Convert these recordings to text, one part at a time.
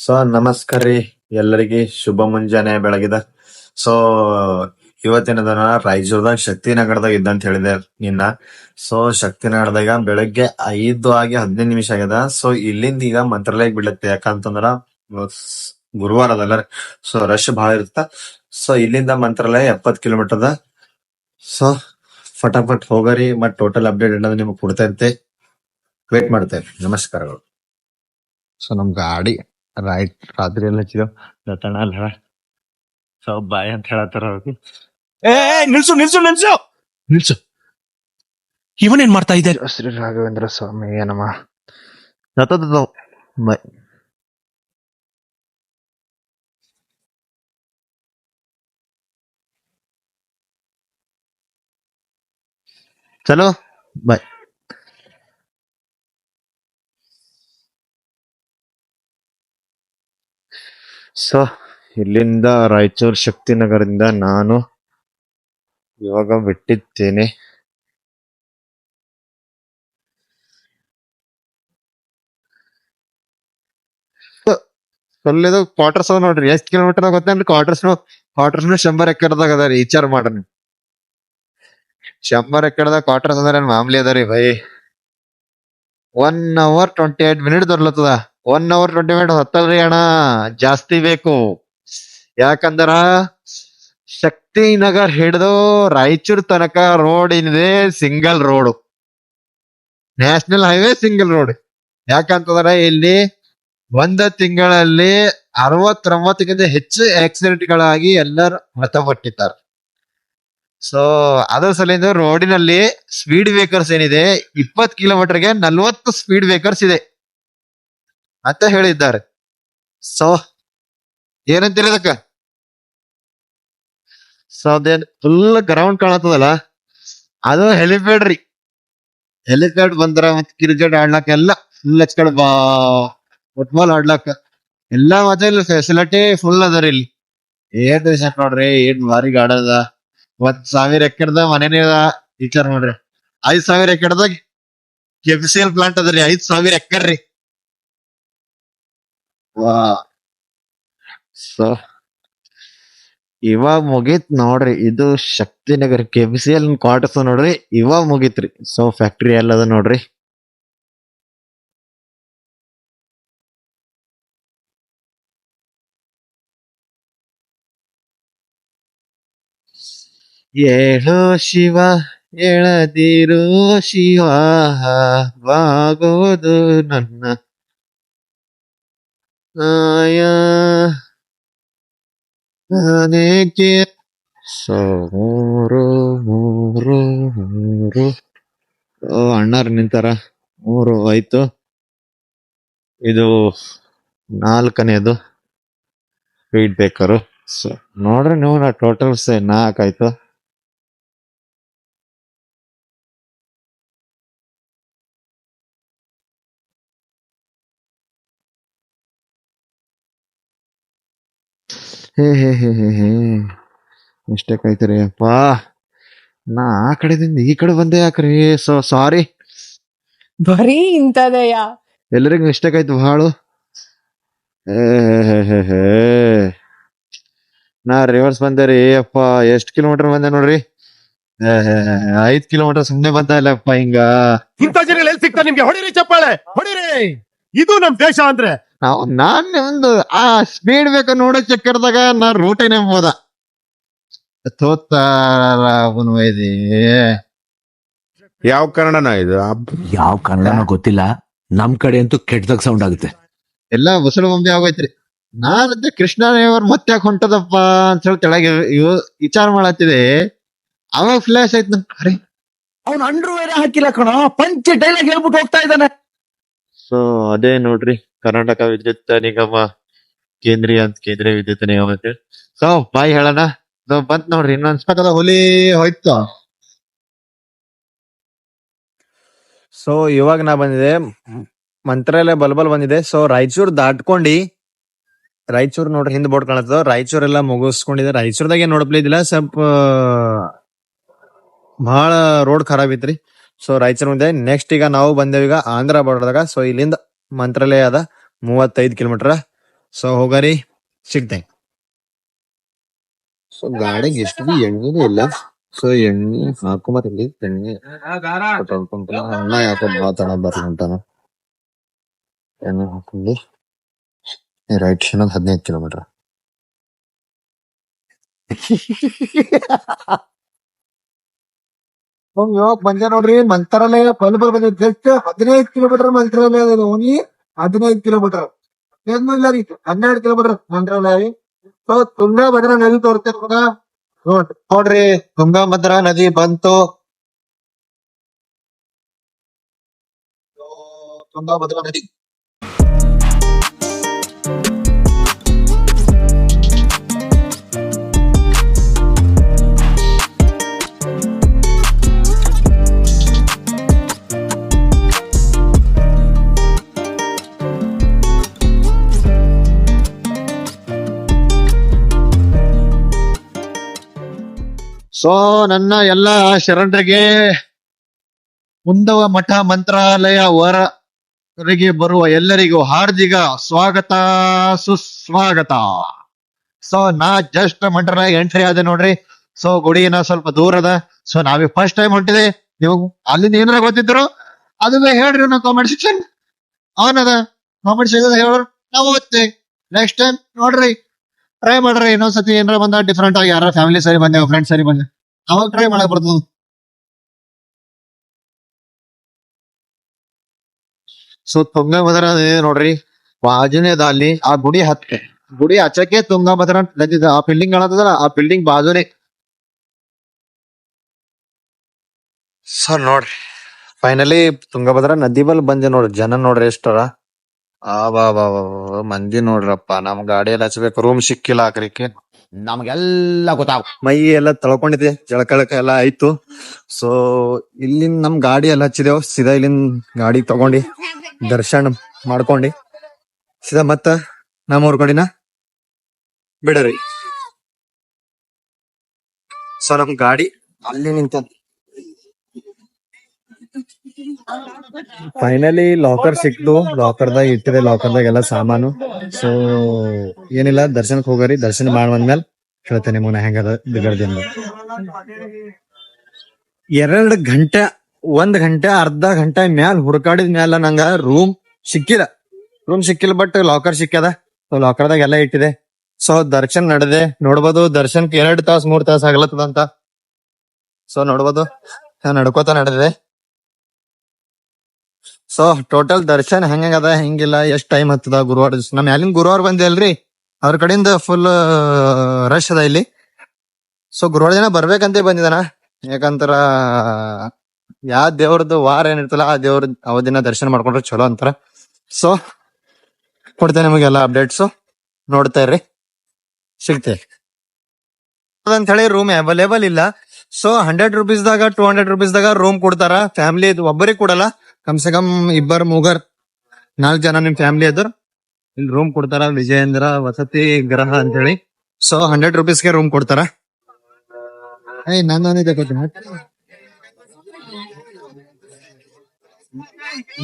So ನಮಸ್ಕಾರ ರೀ ಎಲ್ಲರಿಗೆ ಶುಭ ಮುಂಜಾನೆ ಬೆಳಗಿದ. ಸೊ ಇವತ್ತಿನ ದಿನ ರಾಯಚೂರ್ದಾಗ ಶಕ್ತಿನಗರದಾಗ ಇದ್ದಂತ ಹೇಳಿದೆ ನಿನ್ನ. ಸೊ ಶಕ್ತಿನಗರದಾಗ ಬೆಳಗ್ಗೆ 5:15 ಆಗ್ಯದ. ಸೊ ಇಲ್ಲಿಂದ ಈಗ ಮಂತ್ರಾಲಯಕ್ಕೆ ಬಿಡ್ಲತ್ತೆ, ಯಾಕಂತಂದ್ರ ಗುರುವಾರ ಅದಲ್ಲ. ಸೊ ರಶ್ ಬಹಳ ಇರುತ್ತ. ಸೊ ಇಲ್ಲಿಂದ ಮಂತ್ರಾಲಯ 70 ಕಿಲೋಮೀಟರ್ ಅದ. ಸೊ ಫಟಾಫಟ್ ಹೋಗರಿ, ಮತ್ ಟೋಟಲ್ ಅಪ್ಡೇಟ್ ಅನ್ನೋದು ನಿಮ್ಗೆ ಕೊಡ್ತಾ ಇರ್ತೆ. ವೇಟ್ ಮಾಡ್ತೇವೆ. ನಮಸ್ಕಾರಗಳು. ಸೊ ನಮ್ ಗಾಡಿ ರಾತ್ರಿ ಎಲ್ಲ ಹಚ್ಚಿದೆವು, ದತ್ತಣ್ಣ ಅಲ್ಲ. ಸೊ ಬಾಯ್ ಅಂತ ಹೇಳತ್ತಾರ ಅವ್ರಿಗೆ. ಏ ನಿಲ್ಸು ನಿಲ್ಸು ನಿಲ್ಸು ನಿಲ್ಸು. ಇವನೇನ್ ಮಾಡ್ತಾ ಇದ್ದೆ? ಶ್ರೀ ರಾಘವೇಂದ್ರ ಸ್ವಾಮಿ ನಮ. ಬಾಯ್. ಚಲೋ ಬಾಯ್. ಸೊ ಇಲ್ಲಿಂದ ರಾಯಚೂರ್ ಶಕ್ತಿನಗರದಿಂದ ನಾನು ಇವಾಗ ಬಿಟ್ಟಿದ್ದೇನೆ. ಅಲ್ಲಿದು ಕ್ವಾರ್ಟರ್ಸ್ ಅದ ನೋಡ್ರಿ, ಎಷ್ಟ್ ಕಿಲೋಮೀಟರ್ ಗೊತ್ತೇನ್ರಿ? ಕ್ವಾರ್ಟರ್ಸ್ 100 ಎಕರೆದಾಗ ಅದ ರೀ. ವಿಚಾರ ಮಾಡ್ರಿ, 100 ಎಕರೆದಾಗ ಕ್ವಾರ್ಟರ್ಸ್ ಅದ ಮಾಮೂಲಿ ಅದ ರೀ ಭೈ. 1 hour 28 minutes ದೊರ್ಲತ್ತದ. 1 hour 20 minutes ಹತ್ತಲ್ರಿ ಅಣ್ಣ, ಜಾಸ್ತಿ ಬೇಕು. ಯಾಕಂದ್ರ ಶಕ್ತಿನಗರ್ ಹಿಡಿದು ರಾಯಚೂರ್ ತನಕ ರೋಡ್ ಏನಿದೆ single road, national highway single road. ಯಾಕಂತಂದ್ರ ಇಲ್ಲಿ ಒಂದ ತಿಂಗಳಲ್ಲಿ 60-90ಕ್ಕಿಂತ ಹೆಚ್ಚು ಆಕ್ಸಿಡೆಂಟ್ ಗಳಾಗಿ ಎಲ್ಲರೂ ಮೃತಪಟ್ಟಿದ್ದಾರೆ. ಸೊ ಅದ್ರ ಸಲಿಂದ ರೋಡಿನಲ್ಲಿ ಸ್ಪೀಡ್ ಬ್ರೇಕರ್ಸ್ ಏನಿದೆ 20 ಕಿಲೋಮೀಟರ್ಗೆ 40 ಸ್ಪೀಡ್ ಬ್ರೇಕರ್ಸ್ ಇದೆ ಅಂತ ಹೇಳಿದ್ದಾರೆ. ಸೊ ಏನಂತೀರಿ ಅದಕ್ಕ? ಸೊ ಅದೇನ್ ಫುಲ್ ಗ್ರೌಂಡ್ ಕಾಣತ್ತದಲ್ಲ, ಅದು ಹೆಲಿಪ್ಯಾಡ್ ರೀ. ಹೆಲಿಪ್ಯಾಡ್ ಬಂದ್ರ ಮತ್ ಕ್ರಿಕೆಟ್ ಆಡ್ಲಕ್ ಎಲ್ಲ ಫುಲ್ ಹಚ್ಕಡೆ ಫುಟ್ಬಾಲ್ ಆಡ್ಲಕ್ ಎಲ್ಲಾ ಮಜಾ ಇಲ್ಲ. ಫೆಸಿಲಿಟಿ ಫುಲ್ ಅದ ರೀ ಇಲ್ಲಿ. ಏನ್ ರೀಸೆಂಟ್ ನೋಡ್ರಿ, ಏನ್ ಭಾರಿ ಗಾರ್ಡನ್ ಅದ. 1,000 ಎಕರೆದ ಮನೇನೇ ಅದ. ವಿಚಾರ ನೋಡ್ರಿ, 5,000 ಎಕರೆದಾಗ ಕೆಮಿಸಿಎಲ್ ಪ್ಲಾಂಟ್ ಅದ ರೀ. 5,000 ಎಕರೆ ರೀ. ವಾ. ಸೊ ಇವಾಗ ಮುಗೀತ್ ನೋಡ್ರಿ, ಇದು ಶಕ್ತಿನಗರ್ ಕೆಮಿಸಿಎಲ್ ಕ್ವಾರ್ಟರ್ಸ್ ನೋಡ್ರಿ, ಇವಾಗ ಮುಗೀತ್ರಿ. ಸೊ ಫ್ಯಾಕ್ಟ್ರಿ ಎಲ್ಲದ ನೋಡ್ರಿ. ಏಳೋ ಶಿವ ಎಳದಿರೋ ಶಿವ, ಬಾಗೋದು ನನ್ನ ಆಯನೇಕೆ. ಸೊ ಮೂರು ಮೂರು ಮೂರು ಅಣ್ಣಾರ್ ನಿಂತಾರ. 3 ಆಯ್ತು, ಇದು 4ನೇದು ಸ್ಪೀಡ್ ಬ್ರೇಕರು. ಸೊ ನೋಡ್ರಿ ನೀವು, ಟೋಟಲ್ 4 ಆಯ್ತು. ಹೇ ಹೇ ಹೇ ಹೇ ಹೇ ಮಿಸ್ಟೇಕ್ ಆಯ್ತು ರೀ ಅಪ್ಪಾ. ನಾ ಆ ಕಡೆದಿಂದ ಈ ಕಡೆ ಬಂದೆ ಯಾಕ್ರಿ? ಸೊ ಸಾರಿ, ಬರೀ ಇಂತದೆಯ. ಎಲ್ಲರಿಗೂ ಮಿಸ್ಟೇಕ್ ಆಯ್ತು ಬಹಳ. ನಾ ರಿವರ್ಸ್ ಬಂದೆ ರೀ ಅಪ್ಪ. ಎಷ್ಟ್ ಕಿಲೋಮೀಟರ್ ಬಂದೆ ನೋಡ್ರಿ, 5 ಕಿಲೋಮೀಟರ್ ಸುಮ್ನೆ ಬಂದ ಇಲ್ಲಪ್ಪ. ಹಿಂಗ ಇಂಥ ಜನ ಎಲ್ಲಿ ಸಿಗ್ತಾ ನಿಮ್ಗೆ? ಹೊಡಿರಿ ಚಪ್ಪಾಳೆ, ಹೊಡಿರಿ. ಇದು ನಮ್ ದೇಶ ಅಂದ್ರೆ. ನಾನ್ ಒಂದು ಆ ಸ್ಪೀಡ್ ಬೇಕು ನೋಡೋ ಚಕ್ಕರ್ದಾಗ ನಾ ರೂಟೇನೆ ಹೋದ ತೋತಾರದಿ. ಯಾವ ಕನ್ನಡನ ಇದು? ಯಾವ ಕನ್ನಡನೋ ಗೊತ್ತಿಲ್ಲ, ನಮ್ ಕಡೆ ಅಂತೂ ಕೆಟ್ಟದಾಗ ಸೌಂಡ್ ಆಗುತ್ತೆ. ಎಲ್ಲಾ ಮುಸಳು ಬೊಂಬೆ ಆಗೋಯ್ತ್ರಿ. ನಾನಂತೆ ಕೃಷ್ಣದೇವ್ರ ಮತ್ತೆ ಯಾಕೆ ಹೊಂಟದಪ್ಪ ಅಂತ ಹೇಳಿ ತೆಳಗೆ ವಿಚಾರ ಮಾಡತ್ತಿದೆ. ಅವಾಗ ಫ್ಲಾಶ್ ಆಯ್ತು ನನ್. ಅರೆ, ಅವ್ನು ಅಂಡ್ರು ಬೇರೆ ಹಾಕಿಲ್ಲ ಕಣೋ, ಪಂಚೆ ಡೈಲಾಗ್ ಹೇಳ್ಬಿಟ್ಟು ಹೋಗ್ತಾ ಇದ್ದಾನೆ. ಸೊ ಅದೇ ನೋಡ್ರಿ, ಕರ್ನಾಟಕ ವಿದ್ಯುತ್ ನಿಗಮ ಕೇಂದ್ರೀಯ ವಿದ್ಯುತ್ ನಿಗಮ ಅಂತ ಹೇಳಿ. ಸೊ ಬಾಯ್ ಹೇಳೋಣ. ಬಂತ್ ನೋಡ್ರಿ, ಇನ್ನೊಂದ್ ಪಕ್ಕದ ಹುಲಿ ಹೋಯ್ತು. ಸೊ ಇವಾಗ ನಾ ಬಂದಿದೆ ಮಂತ್ರಾಲಯ ಬಲ್ಬಲ್ ಬಂದಿದೆ. ಸೊ ರಾಯಚೂರ್ ದಾಟ್ಕೊಂಡಿ, ರಾಯಚೂರ್ ನೋಡ್ರಿ ಹಿಂದ್ ಬೋರ್ಡ್ ಕಾಣತ್ತದ. ರಾಯಚೂರ್ ಎಲ್ಲ ಮುಗಿಸ್ಕೊಂಡಿದೆ. ರಾಯಚೂರ್ದಾಗ ಏನ್ ನೋಡ್ಲಿದ್ದಿಲ್ಲ, ಸ್ವಲ್ಪ ಬಹಳ ರೋಡ್ ಖರಾಬ್ ಇತ್ರಿ. ಸೊ ರಾಯಚೂರ್ ಮುಂದೆ ನೆಕ್ಸ್ಟ್ ಈಗ ನಾವು ಬಂದೇವೀಗ ಆಂಧ್ರ ಬಾರ್ಡರ್ದಾಗ. ಸೊ ಇಲ್ಲಿಂದ ಮಂತ್ರಾಲಯ ಅದ 35 ಕಿಲೋಮೀಟರ್. ಸೊ ಹೋಗಾರಿ ಸಿಗ್ತೇನೆ. ಸೊ ಗಾಡಿಗೆ ಎಷ್ಟು ಬಿ ಎಣ್ಣೆನೂ ಇಲ್ಲ. ಸೊ ಎಣ್ಣೆ ಹಾಕೊಂಬತ್ತಿಲ್ಲಿ ಎಣ್ಣೆ ಪೆಟ್ರೋಲ್ ಪಂಪ್ ಅಣ್ಣ ಯಾಕೋ ಮಾತಾಡ ಬರ್ಲಿ ಅಂತಾನ. ಎಣ್ಣೆ ಹಾಕೊಂಡು ರೈಟ್ ಇನ್ನೊಂದು 15 ಕಿಲೋಮೀಟರ್. ಇವಾಗ ಬಂದೆ ನೋಡ್ರಿ ಮಂತ್ರಾಲಯ ಬಲ್ಬ್ ಬಂದ ಜಸ್ಟ್ 15 ಕಿಲೋಮೀಟರ್ ಮಂತ್ರಾಲಯ ಅದು ಓನ್ಲಿ 15 ಕಿಲೋಮೀಟರ್ ಇಲ್ಲ ರೀ 12 ಕಿಲೋಮೀಟರ್ ಮಂತ್ರಾಲಯ. ಸೊ ತುಂಗಾಭದ್ರಾ ನದಿ ತೋರ್ತಿರ್ಬೋದ ನೋಡ್ರಿ ತುಂಗಾಭದ್ರಾ ನದಿ ಬಂತು. ತುಂಗಾಭದ್ರಾ ನದಿ ಸೊ ನನ್ನ ಎಲ್ಲ ಶರಣರಿಗೆ ಕುಂದವ ಮಠ ಮಂತ್ರಾಲಯ ಹೊರಗೆ ಬರುವ ಎಲ್ಲರಿಗೂ ಹಾರ್ದಿಕ ಸ್ವಾಗತ ಸುಸ್ವಾಗತ. ಸೊ ನಾ ಜಸ್ಟ್ ಮಂತ್ರಾಲಯ ಎಂಟ್ರಿ ಆದೆ ನೋಡ್ರಿ. ಸೊ ಗುಡಿನ ಸ್ವಲ್ಪ ದೂರ ಅದ. ಸೊ ನಾವೇ ಫಸ್ಟ್ ಟೈಮ್ ಹೊಂಟಿದೆ. ನೀವು ಅಲ್ಲಿಂದ ಏನಾರ ಗೊತ್ತಿದ್ರು ಅದುವೇ ಹೇಳ್ರಿ. ನಾ ಕಾಮೆಂಟ್ ಸೆಕ್ಷನ್ ಆನ್ ಅದ. ಕಾಮೆಂಟ್ ಸೆಕ್ಷನ್ ಹೇಳ್ರಿ, ನಾವು ಓದ್ತೇವೆ. ನೆಕ್ಸ್ಟ್ ಟೈಮ್ ನೋಡ್ರಿ, ಟ್ರೈ ಮಾಡ್ರಿ. ಇನ್ನೊಂದ್ಸತಿ ಏನಾರ ಬಂದ ಡಿಫ್ರೆಂಟ್ ಆಗಿ ಯಾರ ಫ್ಯಾಮಿಲಿ ಸರಿ ಬಂದೆ ಫ್ರೆಂಡ್ಸ್ ಸರಿ ಬಂದೆ ಅವಾಗ ಟ್ರೈ ಮಾಡಕ್ ಬರ್ತದ. ಸೊ ತುಂಗಭದ್ರಾ ನೋಡ್ರಿ ಬಾಜುನೇ ಅದ. ಅಲ್ಲಿ ಆ ಗುಡಿ ಗುಡಿ ಹಚ್ಚಕ್ಕೆ ತುಂಗಭದ್ರಾ ನದಿ ಆ ಬಿಲ್ಡಿಂಗ್ ಕಾಣತದಲ್ಲ, ಆ ಬಿಲ್ಡಿಂಗ್ ಬಾಜುನೇ. ಸರ್ ನೋಡ್ರಿ ಫೈನಲಿ ತುಂಗಭದ್ರಾ ನದಿ ಬಲ್ ಬಂದೆ ನೋಡ್ರಿ. ಜನ ನೋಡ್ರಿ ಎಷ್ಟರ ಮಂದಿ ನೋಡ್ರಪ್ಪ. ನಮ್ ಗಾಡಿ ಎಲ್ಲ ಹಚ್ಬೇಕು, ರೂಮ್ ಸಿಕ್ಕಿಲ್ಲ ಹಾಕ್ರಿಕ್ಕೆ. ನಮ್ಗೆಲ್ಲ ಗೊತ್ತಾಗ ಮೈ ಎಲ್ಲ ತಳ್ಕೊಂಡಿದೆ, ಜಳಕಳಕ ಎಲ್ಲ ಆಯ್ತು. ಸೊ ಇಲ್ಲಿಂದ ನಮ್ ಗಾಡಿ ಎಲ್ಲ ಹಚ್ಚಿದೇವ್. ಸೀದಾ ಇಲ್ಲಿಂದ ಗಾಡಿ ತಗೊಂಡಿ ದರ್ಶನ ಮಾಡ್ಕೊಂಡಿ ಸೀದಾ ಮತ್ತ ನಮ್ಮ ಊರ್ ಕಡಿನ ಬಿಡರಿ. ಸೊ ನಮ್ ಗಾಡಿ ಅಲ್ಲಿ ನಿಂತ ಫೈನಲಿ ಲಾಕರ್ ಸಿಕ್ತು. ಲಾಕರ್ದಾಗ ಇಟ್ಟಿದೆ, ಲಾಕರ್ದಾಗ ಎಲ್ಲ ಸಾಮಾನು. ಸೊ ಏನಿಲ್ಲ, ದರ್ಶನಕ್ಕೆ ಹೋಗರಿ. ದರ್ಶನ ಮಾಡ್ಬಂದ್ಮೇಲೆ ಹೇಳ್ತೇನೆ ಮುನ್ನ ಹೆಂಗದ ಬಿಗರ್ದಿಂದ. 2 ಗಂಟೆ 1 ಗಂಟೆ ಅರ್ಧ ಗಂಟೆ ಮ್ಯಾಲ ಹುಡುಕಾಡಿದ ಮ್ಯಾಲ ನಂಗ ರೂಮ್ ಸಿಕ್ಕಿಲ್ಲ. ಬಟ್ ಲಾಕರ್ ಸಿಕ್ಕದ. ಸೊ ಲಾಕರ್ದಾಗ ಎಲ್ಲ ಇಟ್ಟಿದೆ. ಸೊ ದರ್ಶನ್ ನಡೆದೆ ನೋಡ್ಬೋದು. ದರ್ಶನ್ಗೆ 2 ತಾಸು 3 ತಾಸು ಆಗ್ಲತ್ತದಂತ. ಸೊ ನೋಡ್ಬೋದು ನಡ್ಕೋತ ನಡೆದಿದೆ. ಸೊ ಟೋಟಲ್ ದರ್ಶನ್ ಹೆಂಗದ ಹೆಂಗಿಲ್ಲ, ಎಷ್ಟ್ ಟೈಮ್ ಹತ್ತದ. ಗುರುವಾರ ದಿವಸ ನಮ್ ಅಲ್ಲಿಂದ ಗುರುವಾರ ಬಂದೆ ಅಲ್ರಿ, ಅವ್ರ ಕಡೆಯಿಂದ ಫುಲ್ ರಶ್ ಅದ ಇಲ್ಲಿ. ಸೊ ಗುರುವಾರ ದಿನ ಬರ್ಬೇಕಂತ ಬಂದಿದಾನ. ಯಾಕಂತಾರ ಯಾವ ದೇವ್ರದ್ದು ವಾರ ಏನಿರ್ತಲ್ಲ ಆ ದೇವ್ರ ಅವತ್ತಿನ ದರ್ಶನ ಮಾಡ್ಕೊಂಡ್ರೆ ಚಲೋ ಅಂತಾರ. ಸೊ ಕೊಡ್ತೇನೆ ನಿಮಗೆಲ್ಲ ಅಪ್ಡೇಟ್ಸ್, ನೋಡ್ತಾ ಇರ್ರಿ, ಸಿಗ್ತೇವೆ ಅಂತ ಹೇಳಿ. ರೂಮ್ ಅವೈಲೇಬಲ್ ಇಲ್ಲ. ಸೊ 100 ರೂಪೀಸ್ದಾಗ 200 ರೂಪೀಸ್ದಾಗ ರೂಮ್ ಕೊಡ್ತಾರ. ಫ್ಯಾಮಿಲಿ ಒಬ್ಬರಿಗೆ ಕೊಡಲ್ಲ, ಕಮ್ಸೆ ಕಮ್ 2-3 4 ಜನ ನಿಮ್ ಫ್ಯಾಮಿಲಿ ಅದ್ರ ಇಲ್ಲಿ ರೂಮ್ ಕೊಡ್ತಾರ. ವಿಜಯೇಂದ್ರ ವಸತಿ ಗೃಹ ಅಂತ ಹೇಳಿ. ಸೊ 100 ರೂಪೀಸ್ಗೆ ರೂಮ್ ಕೊಡ್ತಾರ. ನಂದೊಂದಿದೆ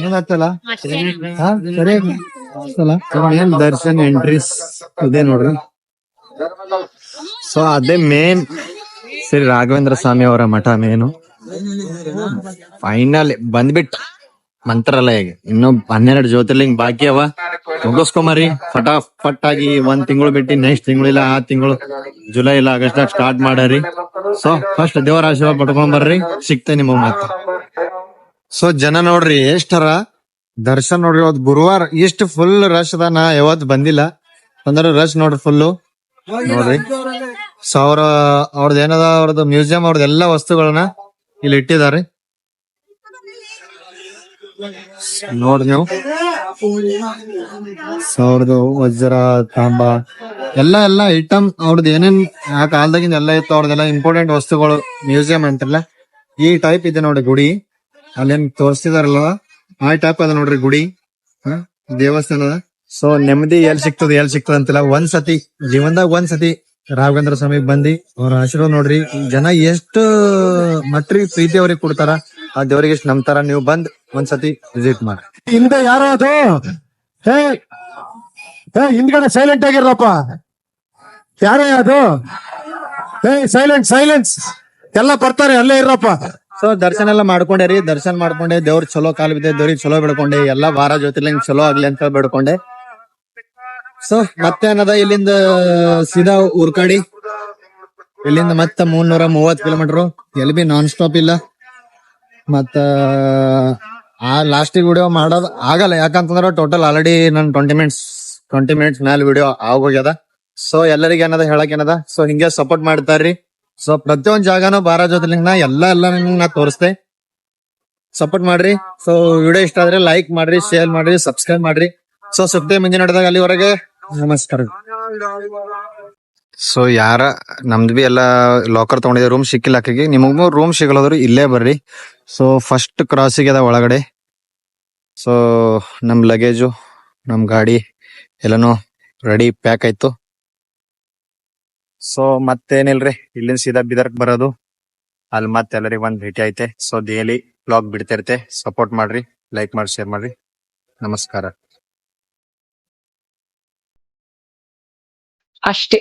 ಏನಾಗ್ತಲ್ಲ ಏನ್ ದರ್ಶನ್ ಎಂಟ್ರೀಸ್ ಇದೆ ನೋಡ್ರಿ. ಸೊ ಅದೇ ಮೇನ್ ಶ್ರೀ ರಾಘವೇಂದ್ರ ಸ್ವಾಮಿ ಅವರ ಮಠ ಮೇನು. ಫೈನಲ್ ಬಂದ್ಬಿಟ್ ಮಂತ್ರಾಲಯಗೆ. ಇನ್ನು 12 ಜ್ಯೋತಿರ್ಲಿಂಗ ಬಾಕಿ ಅವ, ಮುಗಿಸ್ಕೊಂಬರಿ ಫಟಾಫಟ್ ಆಗಿ. 1 ತಿಂಗಳು ಬಿಟ್ಟು ನೆಕ್ಸ್ಟ್ ತಿಂಗಳು ಇಲ್ಲ ಆ ತಿಂಗಳು ಜುಲೈ ಇಲ್ಲ ಆಗಸ್ಟ್ ಸ್ಟಾರ್ಟ್ ಮಾಡರಿ. ಸೊ ಫಸ್ಟ್ ದೇವರ ಆಶೀರ್ವಾದ ಪಡ್ಕೊಂಡ್ ಬರ್ರಿ, ಸಿಗ್ತೇನೆ ನಿಮಗ್ ಮಾತ್ರ. ಸೊ ಜನ ನೋಡ್ರಿ ಎಷ್ಟರ ದರ್ಶನ್ ನೋಡ್ರಿ. ಅವತ್ ಗುರುವಾರ ಇಷ್ಟು ಫುಲ್ ರಶ್ ಅದ. ನಾ ಯಾವತ್ ಬಂದಿಲ್ಲ ಅಂದ್ರೆ ರಶ್ ನೋಡ್ರಿ ಫುಲ್ಲು ನೋಡ್ರಿ. ಸೊ ಅವ್ರದ್ದು ಏನದ, ಅವ್ರದ್ದು ಮ್ಯೂಸಿಯಂ, ಅವ್ರದ್ದು ಎಲ್ಲಾ ವಸ್ತುಗಳನ್ನ ಇಲ್ಲಿ ಇಟ್ಟಿದ್ದಾರೆ ನೋಡ್ರಿ ನೀವು. ಸೊ ಅವ್ರದ್ದು ವಜ್ರ ತಾಂಬ ಎಲ್ಲ ಐಟಮ್ ಅವ್ರದ್ದು ಏನೇನ್ ಆ ಕಾಲದಾಗಿಂದ ಎಲ್ಲ ಇತ್ತು. ಅವ್ರದ್ದೆಲ್ಲ ಇಂಪಾರ್ಟೆಂಟ್ ವಸ್ತುಗಳು ಮ್ಯೂಸಿಯಂ ಅಂತಾರಲ್ಲ, ಈ ಟೈಪ್ ಇದೆ ನೋಡಿ ಗುಡಿ. ಅಲ್ಲೇನ್ ತೋರಿಸ್ತಿದಾರಲ್ಲ ಆ ಟೈಪ್ ಅದ ನೋಡ್ರಿ ಗುಡಿ, ದೇವಸ್ಥಾನದ. ಸೊ ನೆಮ್ಮದಿ ಎಲ್ಲಿ ಸಿಗ್ತದ ಅಂತಿಲ್ಲ. ಒಂದ್ಸತಿ ಜೀವನದಾಗ ಒಂದ್ಸತಿ ರಾಘವೇಂದ್ರ ಸ್ವಾಮಿಗೆ ಬಂದಿ ಅವ್ರ ಆಶೀರ್ವಾದ ನೋಡ್ರಿ. ಜನ ಎಷ್ಟು ಮಟ್ರಿ ಪ್ರೀತಿ ಅವ್ರಿಗೆ ಕೊಡ್ತಾರ, ಆ ದೇವ್ರಿಗೆ ಎಷ್ಟು ನಂಬ್ತಾರ. ನೀವು ಬಂದ್ ಒಂದ್ಸತಿ ವಿಸಿಟ್ ಮಾಡಿ. ಹಿಂದೆ ಯಾರೋ ಅದು ಹಿಂದ್ಗಡೆ ಸೈಲೆಂಟ್ ಆಗಿರಪ್ಪ. ಯಾರೇ ಅದು? Silent silence. ಎಲ್ಲ ಬರ್ತಾರೆ, ಅಲ್ಲೇ ಇರಪ್ಪ. ಸೊ ದರ್ಶನ ಎಲ್ಲ ಮಾಡ್ಕೊಂಡೆ ದರ್ಶನ ಮಾಡ್ಕೊಂಡೆ, ದೇವ್ರ ಚಲೋ ಕಾಲ್ ಬಿದ್ದೆ, ದೇವ್ರಿಗೆ ಚಲೋ ಬೇಡ್ಕೊಂಡೆ, ಎಲ್ಲಾ ವಾರ ಜ್ಯೋತಿರ್ಲಿಂಗ ಚಲೋ ಆಗ್ಲಿ ಅಂತ ಬೇಡ್ಕೊಂಡೆ. ಸೊ ಮತ್ತೆ ಏನದ ಇಲ್ಲಿಂದ ಸೀದಾ ಊರ್ಕಾಡಿ, ಇಲ್ಲಿಂದ ಮತ್ತೆ 330 ಕಿಲೋಮೀಟರ್, ಎಲ್ಲಿ ಬಿ ನಾನ್ ಸ್ಟಾಪ್ ಇಲ್ಲ. ಮತ್ತ ಆ ಲಾಸ್ಟಿಗೆ ವಿಡಿಯೋ ಮಾಡೋದ್ ಆಗಲ್ಲ, ಯಾಕಂತಂದ್ರ ಟೋಟಲ್ ಆಲ್ರೆಡಿ ನನ್ 20 ಮಿನಿಟ್ಸ್ ಮ್ಯಾಲ ವಿಡಿಯೋ ಆಗೋಗ್ಯದ. ಸೊ ಎಲ್ಲರಿಗ ಏನದ ಹೇಳಕ್ ಏನದ, ಸೊ ಹಿಂಗೆ ಸಪೋರ್ಟ್ ಮಾಡ್ತಾರ್ರಿ. ಸೊ ಪ್ರತಿಯೊಂದ್ ಜಾಗನೂ ಬಾರ ಜ್ಯೋತಿರ್ಲಿಂಗ ಎಲ್ಲ ನಾ ತೋರಿಸ್ತೆ, ಸಪೋರ್ಟ್ ಮಾಡ್ರಿ. ಸೊ ವಿಡಿಯೋ ಇಷ್ಟ ಆದ್ರೆ ಲೈಕ್ ಮಾಡ್ರಿ, ಶೇರ್ ಮಾಡ್ರಿ, ಸಬ್ಸ್ಕ್ರೈಬ್ ಮಾಡ್ರಿ. ಸೊ ಸುತ್ತೇ ಮುಂಜಾನೆ ನಡೆದಾಗ ಅಲ್ಲಿವರೆಗೆ ನಮಸ್ಕಾರ. ಸೊ ಯಾರ ನಮ್ದು ಬಿ ಎಲ್ಲ ಲಾಕರ್ ತಗೊಂಡಿದ್ದೆ, ರೂಮ್ ಸಿಕ್ಕಿಲ್ಲ ಆಕೆಗೆ. ನಿಮಗೂ ರೂಮ್ ಸಿಗಲ್ಲದ್ರು ಇಲ್ಲೇ ಬರ್ರಿ. ಸೊ ಫಸ್ಟ್ ಕ್ರಾಸಿಗೆ ಅದ ಒಳಗಡೆ. ಸೊ ನಮ್ ಲಗೇಜು, ನಮ್ ಗಾಡಿ ಎಲ್ಲಾನು ರೆಡಿ ಪ್ಯಾಕ್ ಆಯ್ತು. ಸೊ ಮತ್ತೇನಿಲ್ರಿ, ಇಲ್ಲಿಂದ ಸೀದಾ ಬೀದರ್ಕ್ ಬರೋದು. ಅಲ್ಲಿ ಮತ್ತೆ ಎಲ್ಲರಿಗೂ ಒಂದ್ ಭೇಟಿ ಐತೆ. ಸೊ ಡೈಲಿ ಬ್ಲಾಗ್ ಬಿಡ್ತಿರ್ತೆ, ಸಪೋರ್ಟ್ ಮಾಡ್ರಿ, ಲೈಕ್ ಮಾಡಿ, ಶೇರ್ ಮಾಡ್ರಿ. ನಮಸ್ಕಾರ. ಅಷ್ಟೇ.